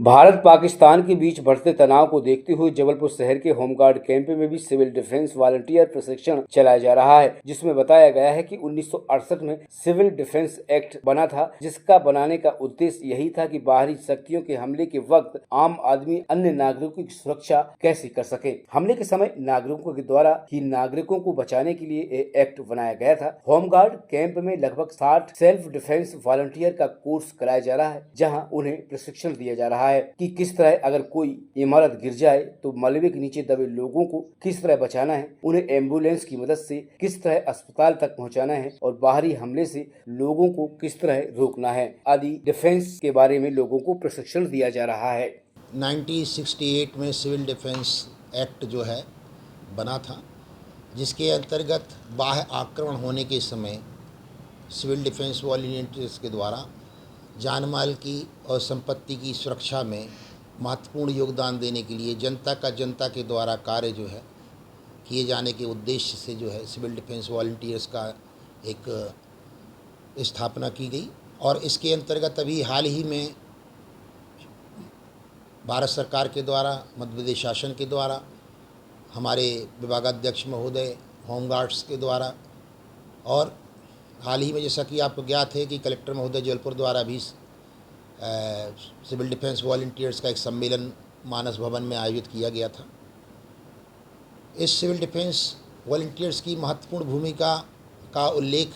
भारत पाकिस्तान के बीच बढ़ते तनाव को देखते हुए जबलपुर शहर के होमगार्ड कैंप में भी सिविल डिफेंस वॉलंटियर प्रशिक्षण चलाया जा रहा है, जिसमें बताया गया है कि 1968 में सिविल डिफेंस एक्ट बना था, जिसका बनाने का उद्देश्य यही था कि बाहरी शक्तियों के हमले के वक्त आम आदमी अन्य नागरिकों की सुरक्षा कैसे कर सके। हमले के समय नागरिकों के द्वारा ही नागरिकों को बचाने के लिए ये एक्ट बनाया गया था। होमगार्ड कैंप में लगभग 60 सेल्फ डिफेंस वॉलंटियर का कोर्स कराया जा रहा है, जहाँ उन्हें प्रशिक्षण दिया जा रहा है कि किस तरह अगर कोई इमारत गिर जाए तो मलबे के नीचे दबे लोगों को किस तरह बचाना है, उन्हें एम्बुलेंस की मदद से किस तरह अस्पताल तक पहुंचाना है और बाहरी हमले से लोगों को किस तरह रोकना है आदि डिफेंस के बारे में लोगों को प्रशिक्षण दिया जा रहा है। 1968 में सिविल डिफेंस एक्ट जो है बना था, जिसके अंतर्गत बाह्य आक्रमण होने के समय सिविल डिफेंस वॉलंटियर्स के द्वारा जान माल की और संपत्ति की सुरक्षा में महत्वपूर्ण योगदान देने के लिए जनता के द्वारा कार्य जो है किए जाने के उद्देश्य से जो है सिविल डिफेंस वॉलंटियर्स का एक स्थापना की गई। और इसके अंतर्गत अभी हाल ही में भारत सरकार के द्वारा, मध्य प्रदेश शासन के द्वारा, हमारे विभागाध्यक्ष महोदय होमगार्ड्स के द्वारा और हाल ही में जैसा कि आपको ज्ञात है कि कलेक्टर महोदय जबलपुर द्वारा भी सिविल डिफेंस वॉलंटियर्स का एक सम्मेलन मानस भवन में आयोजित किया गया था। इस सिविल डिफेंस वॉलंटियर्स की महत्वपूर्ण भूमिका का उल्लेख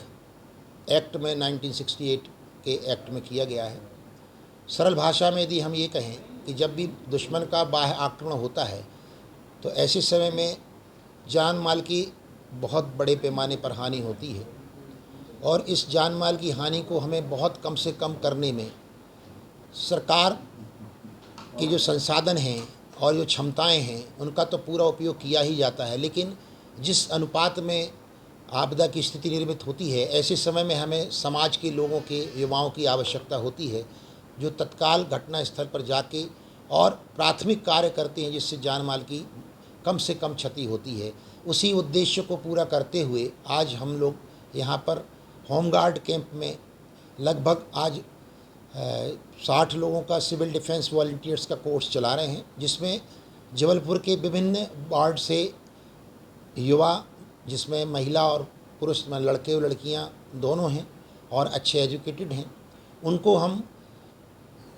एक्ट में 1968 के एक्ट में किया गया है। सरल भाषा में यदि हम ये कहें कि जब भी दुश्मन का बाह्य आक्रमण होता है तो ऐसे समय में जान माल की बहुत बड़े पैमाने पर हानि होती है और इस जान माल की हानि को हमें बहुत कम से कम करने में सरकार के जो संसाधन हैं और जो क्षमताएं हैं उनका तो पूरा उपयोग किया ही जाता है, लेकिन जिस अनुपात में आपदा की स्थिति निर्मित होती है ऐसे समय में हमें समाज के लोगों के, युवाओं की आवश्यकता होती है जो तत्काल घटना स्थल पर जाके और प्राथमिक कार्य करते हैं जिससे जान माल की कम से कम क्षति होती है। उसी उद्देश्य को पूरा करते हुए आज हम लोग यहाँ पर होमगार्ड कैंप में लगभग आज 60 लोगों का सिविल डिफेंस वॉलंटियर्स का कोर्स चला रहे हैं, जिसमें जबलपुर के विभिन्न वार्ड से युवा, जिसमें महिला और पुरुष, लड़के और लड़कियां दोनों हैं और अच्छे एजुकेटेड हैं, उनको हम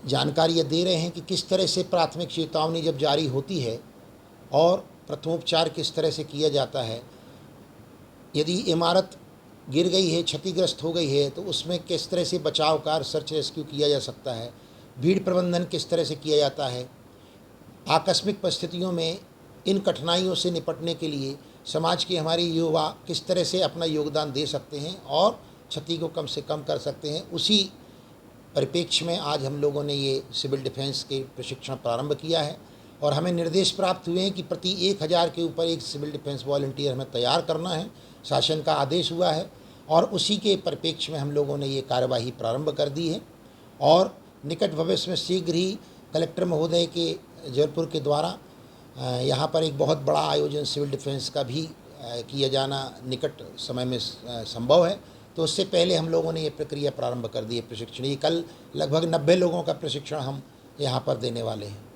जानकारियाँ दे रहे हैं कि किस तरह से प्राथमिक चेतावनी जब जारी होती है और प्रथमोपचार किस तरह से किया जाता है। यदि इमारत गिर गई है, क्षतिग्रस्त हो गई है, तो उसमें किस तरह से बचाव कार्य, सर्च रेस्क्यू किया जा सकता है, भीड़ प्रबंधन किस तरह से किया जाता है, आकस्मिक परिस्थितियों में इन कठिनाइयों से निपटने के लिए समाज के हमारे युवा किस तरह से अपना योगदान दे सकते हैं और क्षति को कम से कम कर सकते हैं। उसी परिप्रेक्ष्य में आज हम लोगों ने ये सिविल डिफेंस के प्रशिक्षण प्रारंभ किया है और हमें निर्देश प्राप्त हुए हैं कि प्रति 1000 के ऊपर एक सिविल डिफेंस वॉलंटियर हमें तैयार करना है, शासन का आदेश हुआ है और उसी के परिप्रेक्ष्य में हम लोगों ने ये कार्यवाही प्रारंभ कर दी है। और निकट भविष्य में शीघ्र ही कलेक्टर महोदय के जबलपुर के द्वारा यहाँ पर एक बहुत बड़ा आयोजन सिविल डिफेंस का भी किया जाना निकट समय में संभव है। तो उससे पहले हम लोगों ने ये प्रक्रिया प्रारंभ कर दी है प्रशिक्षण। ये कल लगभग 90 लोगों का प्रशिक्षण हम यहाँ पर देने वाले हैं।